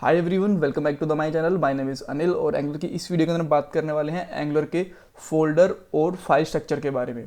Hi everyone, welcome back to the my channel. My name is Anil और Angular की इस video के अंदर हम बात करने वाले हैं एंगुलर के फोल्डर और फाइल स्ट्रक्चर के बारे में।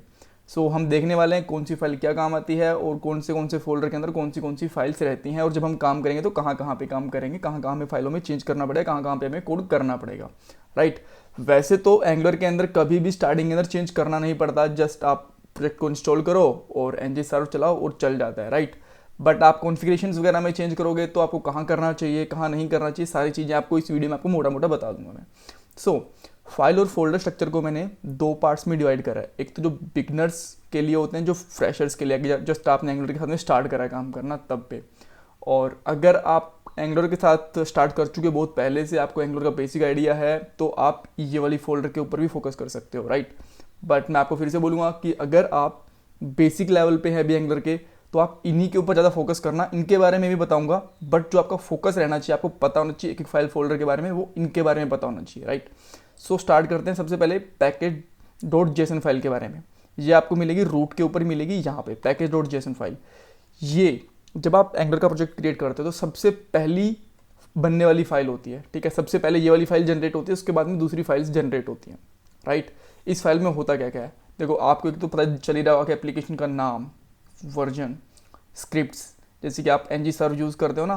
हम देखने वाले हैं कौन सी फाइल क्या काम आती है और कौन से फोल्डर के अंदर कौन सी फाइल्स रहती हैं, और जब हम काम करेंगे तो कहाँ पे काम करेंगे, कहाँ हमें फाइलों में चेंज करना पड़ेगा, कहाँ पे हमें कोड करना पड़ेगा। राइट। वैसे तो एंगुलर के अंदर कभी भी स्टार्टिंग के अंदर चेंज करना नहीं पड़ता, जस्ट आप प्रोजेक्ट को इंस्टॉल करो और एनजी सर्वर चलाओ और चल जाता है। राइट। बट आप कॉन्फ़िगरेशंस वगैरह में चेंज करोगे तो आपको कहाँ करना चाहिए, कहाँ नहीं करना चाहिए, सारी चीज़ें आपको इस वीडियो में आपको मोटा मोटा बता दूंगा मैं। फाइल और फोल्डर स्ट्रक्चर को मैंने दो पार्ट्स में डिवाइड करा है। एक तो जो बिगनर्स के लिए होते हैं, जो फ्रेशर्स के लिए, जस्ट आपने एंगुलर के साथ में स्टार्ट करा है काम करना तब पे। और अगर आप एंगुलर के साथ स्टार्ट कर चुके बहुत पहले से, आपको एंगुलर का बेसिक आइडिया है, तो आप ये वाली फोल्डर के ऊपर भी फोकस कर सकते हो। राइट। बट मैं आपको फिर से बोलूँगा कि अगर आप बेसिक लेवल पे है भी एंगुलर के, तो आप इन्हीं के ऊपर ज़्यादा फोकस करना। इनके बारे में भी बताऊंगा, बट जो आपका फोकस रहना चाहिए, आपको पता होना चाहिए एक एक फाइल फोल्डर के बारे में, वो इनके बारे में पता होना चाहिए। राइट। स्टार्ट करते हैं सबसे पहले पैकेज डॉट जेसन फाइल के बारे में। ये आपको मिलेगी रूट के ऊपर मिलेगी, यहाँ पे पैकेज डॉट जेसन फाइल। ये जब आप एंगुलर का प्रोजेक्ट क्रिएट करते हो तो सबसे पहली बनने वाली फाइल होती है। ठीक है, सबसे पहले ये वाली फाइल जनरेट होती है, उसके बाद में दूसरी फाइल्स जनरेट होती हैं। राइट। इस फाइल में होता क्या क्या है, देखो आपको एक तो पता चल ही रहा होगा कि एप्लीकेशन का नाम, वर्जन, स्क्रिप्ट्स, जैसे कि आप एनजी सर्व यूज़ करते हो ना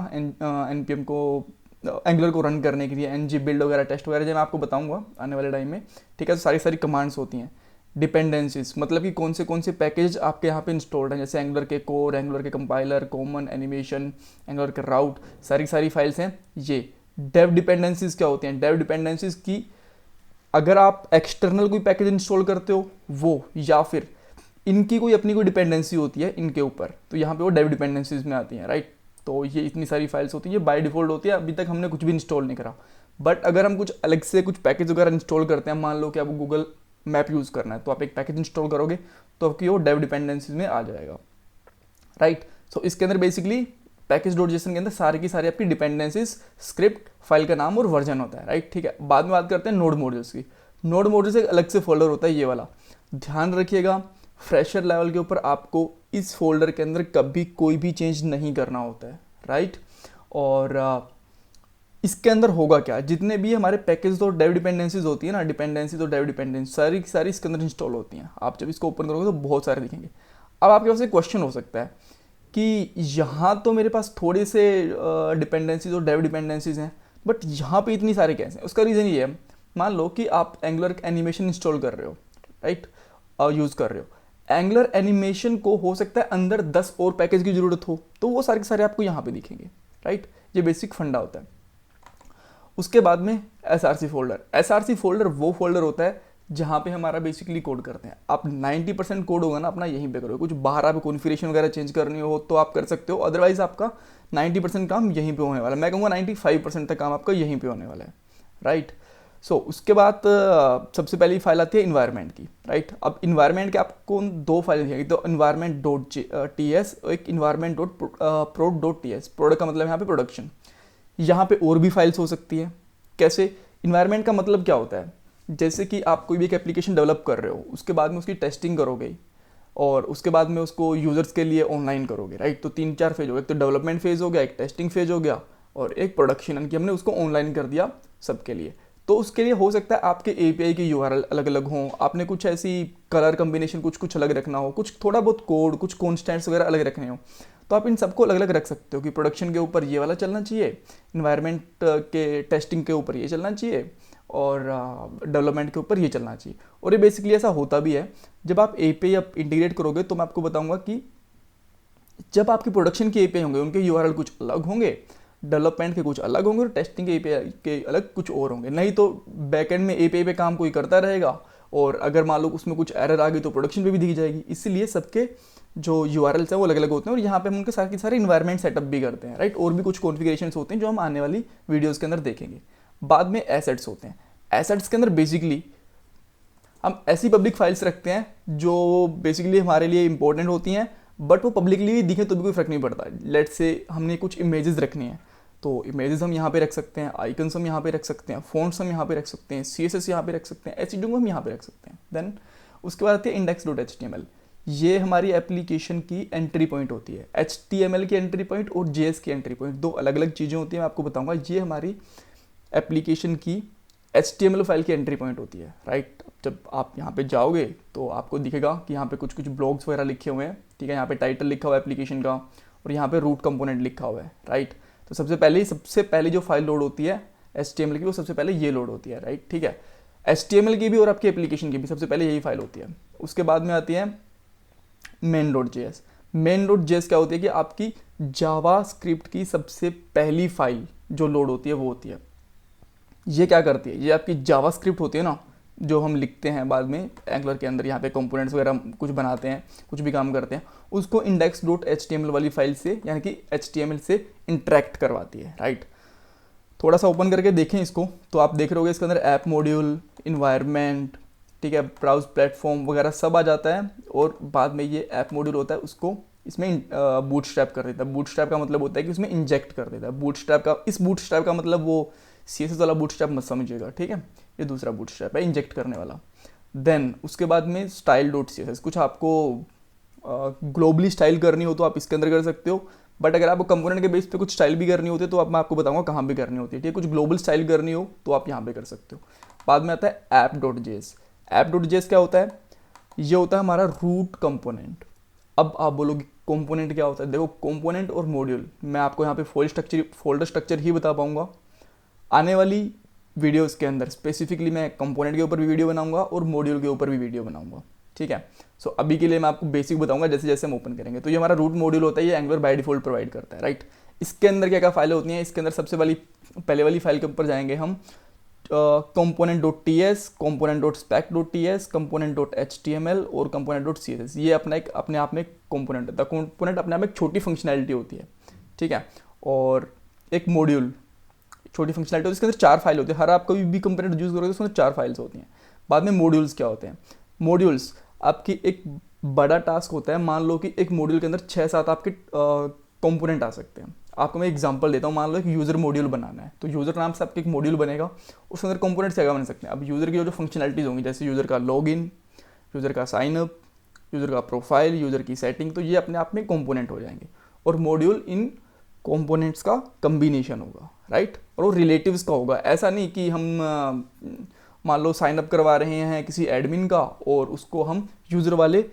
एनपीएम को, एंगुलर को रन करने के लिए, एनजी बिल्ड वगैरह, टेस्ट वगैरह, जो मैं आपको बताऊंगा आने वाले टाइम में। ठीक है, तो सारी कमांड्स होती हैं। डिपेंडेंसीज मतलब कि कौन से पैकेज आपके यहाँ पे इंस्टॉल्ड हैं, जैसे एंगुलर के कोर, एंगुलर के कंपाइलर, कॉमन, एनिमेशन, एंगुलर के राउट, सारी फाइल्स हैं ये। डेव डिपेंडेंसीज क्या होती हैं, डेव डिपेंडेंसीज की अगर आप एक्सटर्नल कोई पैकेज इंस्टॉल करते हो वो, या फिर इनकी कोई अपनी कोई डिपेंडेंसी होती है इनके ऊपर, तो यहाँ पे वो डेव डिपेंडेंसीज में आती हैं। राइट। तो ये इतनी सारी फाइल्स होती है, बाय डिफॉल्ट होती है, अभी तक हमने कुछ भी इंस्टॉल नहीं करा। बट अगर हम कुछ अलग से कुछ पैकेज वगैरह इंस्टॉल करते हैं, मान लो कि आपको गूगल मैप यूज़ करना है, तो आप एक पैकेज इंस्टॉल करोगे तो आपकी वो डेव डिपेंडेंसीज में आ जाएगा। राइट। इसके अंदर बेसिकली पैकेज डॉट जेसन के अंदर सारी की सारी आपकी डिपेंडेंसीज, स्क्रिप्ट, फाइल का नाम और वर्जन होता है। राइट। ठीक है, बाद में बात करते हैं नोड मॉड्यूल्स की। नोड मॉड्यूल्स एक अलग से फोल्डर होता है ये वाला। ध्यान रखिएगा, फ्रेशर लेवल के ऊपर आपको इस फोल्डर के अंदर कभी कोई भी चेंज नहीं करना होता है। राइट। और इसके अंदर होगा क्या, जितने भी हमारे पैकेज और डेव डिपेंडेंसीज होती है ना, डिपेंडेंसीज और डेव डिपेंडेंसी सारी इसके अंदर इंस्टॉल होती हैं। आप जब इसको ओपन करोगे तो बहुत सारे दिखेंगे। अब आपके पास एक क्वेश्चन हो सकता है कि यहाँ तो मेरे पास थोड़े से डिपेंडेंसीज और डेव डिपेंडेंसीज हैं, बट यहाँ पे इतनी सारे कैसे हैं। उसका रीज़न ये है, मान लो कि आप एंगुलर एनिमेशन इंस्टॉल कर रहे हो, राइट, यूज़ कर रहे हो। एंगुलर एनिमेशन को हो सकता है अंदर 10 और पैकेज की ज़रूरत हो, तो वो सारे के सारे आपको यहाँ पे दिखेंगे। राइट। ये बेसिक फंडा होता है। उसके बाद में एसआरसी फोल्डर। एसआरसी फोल्डर वो फोल्डर होता है जहाँ पे हमारा बेसिकली कोड करते हैं। आप 90% कोड होगा ना अपना यहीं पे करोगे। कुछ बाहर आप कॉन्फ़िगरेशन वगैरह चेंज करनी हो तो आप कर सकते हो, अदरवाइज आपका 90% काम यहीं पे होने वाला है। मैं कहूँगा 95% तक काम आपका यहीं पे होने वाला है। राइट। उसके बाद सबसे पहली फाइल आती है इन्वायरमेंट की। राइट। अब इन्वायरमेंट के आपको दो फाइल दिखेंगी, तो इन्वायरमेंट डॉट टी एस और एक इन्वायरमेंट डॉट प्रोड डॉट टी एस। प्रोडक्ट का मतलब यहाँ पे प्रोडक्शन। यहाँ पे और भी फाइल्स हो सकती है। कैसे, इन्वायरमेंट का मतलब क्या होता है, जैसे कि आप कोई भी एक एप्लीकेशन डेवलप कर रहे हो, उसके बाद में उसकी टेस्टिंग करोगे और उसके बाद में उसको यूज़र्स के लिए ऑनलाइन करोगे। राइट। तो 3-4 फेज हो गए, एक तो डेवलपमेंट फेज हो गया, एक टेस्टिंग फेज हो गया और एक प्रोडक्शन, यानी कि हमने उसको ऑनलाइन कर दिया सबके लिए। तो उसके लिए हो सकता है आपके एपीआई की यूआरएल अलग अलग हों, आपने कुछ ऐसी कलर कम्बिनेशन कुछ अलग रखना हो, कुछ थोड़ा बहुत कोड, कुछ कॉन्स्टेंट्स वगैरह अलग रखने हो, तो आप इन सबको अलग अलग रख सकते हो कि प्रोडक्शन के ऊपर ये वाला चलना चाहिए, इन्वायरमेंट के टेस्टिंग के ऊपर ये चलना चाहिए और डेवलपमेंट के ऊपर ये चलना चाहिए। और ये बेसिकली ऐसा होता भी है। जब आप एपीआई आप इंटीग्रेट करोगे तो मैं आपको बताऊंगा कि जब आपकी प्रोडक्शन के एपीआई होंगे उनके यूआरएल कुछ अलग होंगे, डेवलपमेंट के कुछ अलग होंगे और टेस्टिंग के एपीआई के अलग कुछ और होंगे। नहीं तो बैकएंड में एपीआई पे काम कोई करता रहेगा और अगर मान लो उसमें कुछ एरर आ गई तो प्रोडक्शन पे भी दिख जाएगी। इसीलिए सबके जो यूआरएल्स हैं वो अलग अलग होते हैं और यहाँ पे हम उनके सारे इन्वायरमेंट सेटअप भी करते हैं। राइट। और भी कुछ कॉन्फ़िगरेशंस होते हैं जो हम आने वाली वीडियोज़ के अंदर देखेंगे। बाद में एसेट्स होते हैं। एसेट्स के अंदर बेसिकली हम ऐसी पब्लिक फाइल्स रखते हैं जो बेसिकली हमारे लिए इंपॉर्टेंट होती हैं, बट वो पब्लिकली दिखे तो भी कोई फ़र्क नहीं पड़ता। लेट्स से हमने कुछ इमेजेस रखनी है, तो इमेजेस हम यहाँ पे रख सकते हैं, आइकन्स हम यहाँ पे रख सकते हैं, फ़ॉन्ट्स हम यहाँ पे रख सकते हैं, CSS यहाँ पे रख सकते हैं, एचटीएमएल हम यहाँ पे रख सकते हैं। देन उसके बाद आती है index.html। ये हमारी एप्लीकेशन की एंट्री पॉइंट होती है। HTML की एंट्री पॉइंट और JS की एंट्री पॉइंट दो अलग अलग चीज़ें होती हैं, मैं आपको बताऊंगा। ये हमारी एप्लीकेशन की HTML फाइल की एंट्री पॉइंट होती है, राइट। जब आप यहाँ पे जाओगे तो आपको दिखेगा कि यहाँ पे कुछ कुछ ब्लॉग्स वगैरह लिखे हुए हैं, ठीक है। यहाँ पे टाइटल लिखा हुआ है एप्लीकेशन का और यहाँ पे रूट कंपोनेंट लिखा हुआ है, राइट। तो सबसे पहले जो फाइल लोड होती है HTML की, वो सबसे पहले ये लोड होती है, राइट, ठीक है। HTML की भी और आपकी एप्लीकेशन की भी सबसे पहले यही फाइल होती है। उसके बाद में आती है main.js। main.js क्या होती है कि आपकी जावास्क्रिप्ट की सबसे पहली फाइल जो लोड होती है वो होती है। ये क्या करती है, ये आपकी जावास्क्रिप्ट होती है ना, जो हम लिखते हैं बाद में एंगुलर के अंदर, यहाँ पे कंपोनेंट्स वगैरह कुछ बनाते हैं, कुछ भी काम करते हैं, उसको index.html वाली फाइल से यानी कि HTML से इंटरेक्ट करवाती है, राइट। थोड़ा सा ओपन करके देखें इसको तो आप देख रहे होगे इसके अंदर ऐप मॉड्यूल, इन्वायरमेंट, ठीक है, ब्राउज प्लेटफॉर्म वगैरह सब आ जाता है। और बाद में ये ऐप मॉड्यूल होता है, उसको इसमें बूटस्ट्रैप कर देता है। बूटस्ट्रैप का मतलब होता है कि उसमें इंजेक्ट कर देता है। बूटस्ट्रैप का मतलब वो CSS वाला बूटस्ट्रैप मत समझिएगा, ठीक है। ये दूसरा बूटस्ट्रैप है, इंजेक्ट करने वाला। देन उसके बाद में style.css, कुछ आपको ग्लोबली स्टाइल करनी हो तो आप इसके अंदर कर सकते हो, बट अगर आपको कंपोनेंट के बेस पे कुछ स्टाइल भी करनी होती है तो अब मैं आपको बताऊंगा कहाँ पे करनी होती है, ठीक है। कुछ ग्लोबल स्टाइल करनी हो तो आप यहाँ पे कर सकते हो। बाद में आता है app.js। app.js क्या होता है, ये होता है हमारा रूट कंपोनेंट। अब आप बोलोगे कंपोनेंट क्या होता है, देखो कंपोनेंट और मॉड्यूल मैं आपको यहाँ पे फोल्डर स्ट्रक्चर ही बता पाऊंगा। आने वाली वीडियोस के अंदर स्पेसिफिकली मैं कंपोनेंट के ऊपर भी वीडियो बनाऊंगा और मॉड्यूल के ऊपर भी वीडियो बनाऊंगा, ठीक है। सो अभी के लिए मैं आपको बेसिक बताऊंगा जैसे जैसे हम ओपन करेंगे। तो ये हमारा रूट मॉड्यूल होता है, ये एंगुलर बाय डिफॉल्ट प्रोवाइड करता है, राइट। इसके अंदर क्या क्या फाइलें होती हैं, इसके अंदर पहले वाली फाइल के ऊपर जाएंगे हम, component.ts, component.spec.ts, component.html और component.css। ये अपने आप में एक कंपोनेंट है। कंपोनेंट अपने आप में एक छोटी फंक्शनैलिटी होती है, ठीक है। और एक मॉड्यूल छोटी फंक्शनैलिटी होती है, इसके अंदर 4 फाइल होती है। हर आप कोई भी कंपोनेंट यूज़ करोगे तो उसमें 4 फाइल्स होती हैं। बाद में मॉड्यूल्स क्या होते हैं, मॉड्यूल्स आपकी एक बड़ा टास्क होता है। मान लो कि एक मॉड्यूल के अंदर 6-7 आपके कंपोनेंट आ सकते हैं। आपको मैं एग्जांपल देता हूँ, मान लो एक यूज़र मॉड्यूल बनाना है, तो यूज़र नाम से आपका एक मॉड्यूल बनेगा, उसके अंदर कंपोनेंट्स क्या बन सकते हैं। अब यूज़र की जो फंक्शनैलिटीज़ होंगी, जैसे यूज़र का लॉगिन, यूज़र का साइनअप, यूज़र का प्रोफाइल, यूज़र की सेटिंग, तो ये अपने आप में कंपोनेंट हो जाएंगे। और मॉड्यूल इन कंपोनेंट्स का कम्बिनेशन होगा, राइट। और वो रिलेटिव्स का होगा। ऐसा नहीं कि हम मान लो साइनअप करवा रहे हैं किसी एडमिन का और उसको हम यूज़र वाले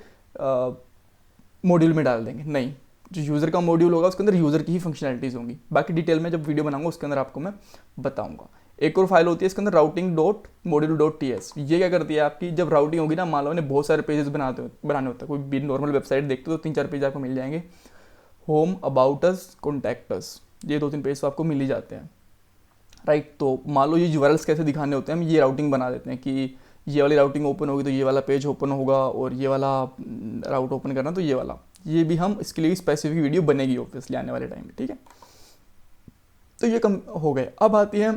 मॉड्यूल में डाल देंगे, नहीं। जो यूज़र का मॉड्यूल होगा उसके अंदर यूज़र की ही फंक्शनैलिटीज़ होंगी। बाकी डिटेल में जब वीडियो बनाऊंगा उसके अंदर आपको मैं बताऊंगा। एक और फाइल होती है इसके अंदर routing.module.ts। ये क्या करती है आपकी, जब राउटिंग होगी ना, मान लो ने बहुत सारे पेजेस बनाने होते हैं, कोई भी नॉर्मल वेबसाइट देखते हो तो 3-4 पेज आपको मिल जाएंगे, home, about us, contact us, ये 2-3 पेज तो आपको मिल ही जाते हैं, राइट। तो मान लो ये यूआरएल्स कैसे दिखाने होते हैं, हम ये राउटिंग बना देते हैं कि ये वाली राउटिंग ओपन होगी तो ये वाला पेज ओपन होगा, और ये वाला राउट ओपन करना तो ये वाला। ये भी हम इसके लिए स्पेसिफिक वीडियो बनेगी ऑब्वियसली आने वाले टाइम में, ठीक है। तो ये कम हो गए। अब आती है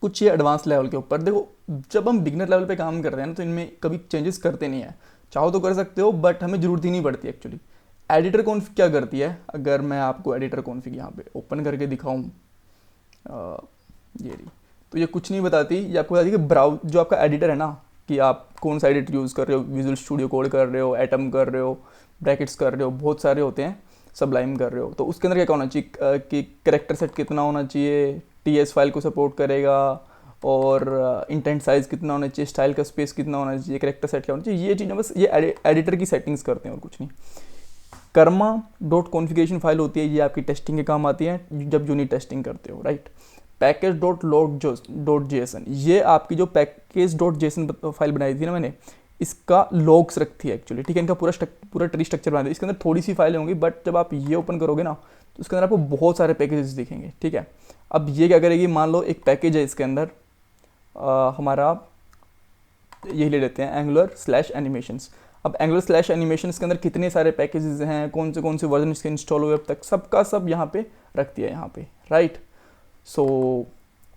कुछ ये एडवांस लेवल के ऊपर। देखो जब हम बिगनर लेवल पे काम कर रहे हैं ना तो इनमें कभी चेंजेस करते नहीं है, चाहो तो कर सकते हो बट हमें ज़रूरत ही नहीं पड़ती एक्चुअली। एडिटर कॉन्फ़िग क्या करती है, अगर मैं आपको एडिटर कॉन्फ़िग यहाँ पे ओपन करके दिखाऊँ, ये रही, तो ये कुछ नहीं बताती। ये आपको बताती है कि ब्राउज जो आपका एडिटर है ना, कि आप कौन सा एडिटर यूज़ कर रहे हो, विजुअल स्टूडियो कोड कर रहे हो, एटम कर रहे हो, ब्रैकेट्स कर रहे हो, बहुत सारे होते हैं, सबलाइम कर रहे हो, तो उसके अंदर क्या होना चाहिए कि कैरेक्टर सेट कितना होना चाहिए, TS फाइल को सपोर्ट करेगा, और इंटेंट साइज़ कितना होना चाहिए, स्टाइल का स्पेस कितना होना चाहिए, कैरेक्टर सेट क्या होना चाहिए, ये चीज़ें बस ये एडिटर की सेटिंग्स करते हैं और कुछ नहीं। कर्मा.कॉन्फ़िगरेशन फाइल होती है, ये आपकी टेस्टिंग के काम आती है जब यूनिट टेस्टिंग करते हो, राइट। package.log.json, ये आपकी जो package.json फाइल बनाई थी ना मैंने, इसका लॉग्स रखती है एक्चुअली, ठीक है। इनका पूरा ट्री स्ट्रक्चर बना दिया। इसके अंदर थोड़ी सी फाइलें होंगी बट जब आप ये ओपन करोगे ना तो उसके अंदर आपको बहुत सारे पैकेजेस दिखेंगे, ठीक है। अब ये क्या करेगी, मान लो एक पैकेज है इसके अंदर हमारा, यही ले लेते हैं Angular/animations। अब Angular/animations के अंदर कितने सारे पैकेजेस हैं, कौन से वर्जन इसके इंस्टॉल हुए अब तक, सबका सब यहाँ पे रखती है, यहाँ पे, राइट। सो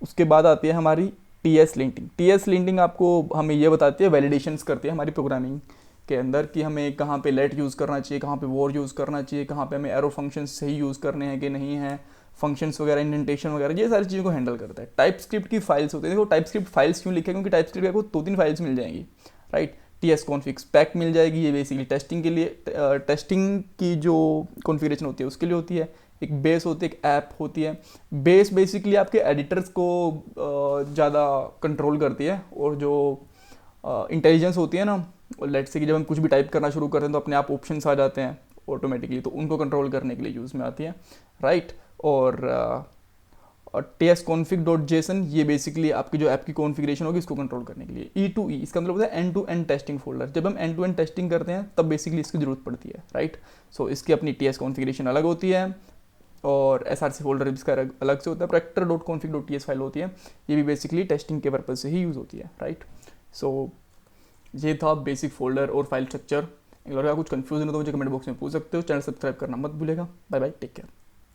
उसके बाद आती है हमारी TS लिंटिंग। TS लिंटिंग आपको हमें ये बताती है, वैलिडेशंस करती है हमारी प्रोग्रामिंग के अंदर कि हमें कहाँ पे लेट यूज़ करना चाहिए, कहाँ पे वॉर यूज़ करना चाहिए, कहाँ पे हमें एरो फंक्शंस सही यूज़ करने हैं कि नहीं है, फंक्शंस वगैरह, इंडेंटेशन वगैरह, ये सारी चीज़ों को हैंडल करता है। टाइप स्क्रिप्ट की फाइल्स होती है। देखो टाइप स्क्रिप्ट फाइल्स क्यों लिखे, क्योंकि टाइप स्क्रिप्ट आपको 2-3 फाइल्स मिल जाएंगी, राइट। TS config spec मिल जाएगी, ये बेसिकली टेस्टिंग के लिए, टेस्टिंग की जो कॉन्फ़िगरेशन होती है उसके लिए होती है। एक बेस होती है, एक ऐप होती है। बेस बेसिकली आपके एडिटर्स को ज़्यादा कंट्रोल करती है, और जो इंटेलिजेंस होती है ना, लेट्स से कि जब हम कुछ भी टाइप करना शुरू करते हैं तो अपने आप ऑप्शंस आ जाते हैं ऑटोमेटिकली, तो उनको कंट्रोल करने के लिए यूज़ में आती है, राइट। और tsconfig.json ये बेसिकली आपकी जो ऐप की कॉन्फ़िगरेशन होगी इसको कंट्रोल करने के लिए। E2E इसका मतलब होता है end to end testing folder. जब हम एंड टू एंड टेस्टिंग करते हैं तब बेसिकली इसकी ज़रूरत पड़ती है, राइट। सो इसकी अपनी TS कॉन्फ़िगरेशन अलग होती है, और SRC फोल्डर इसका अलग से होता है। practor.config.ts फाइल होती है, ये भी बेसिकली टेस्टिंग के पर्पज से ही यूज़ होती है, राइट। सो ये था बेसिक फोल्डर और फाइल स्ट्रक्चर। अगर कुछ कंफ्यूजन हो तो मुझे कमेंट बॉक्स में पूछ सकते हो। चैनल सब्सक्राइब करना मत भूलेगा। Bye bye, take care.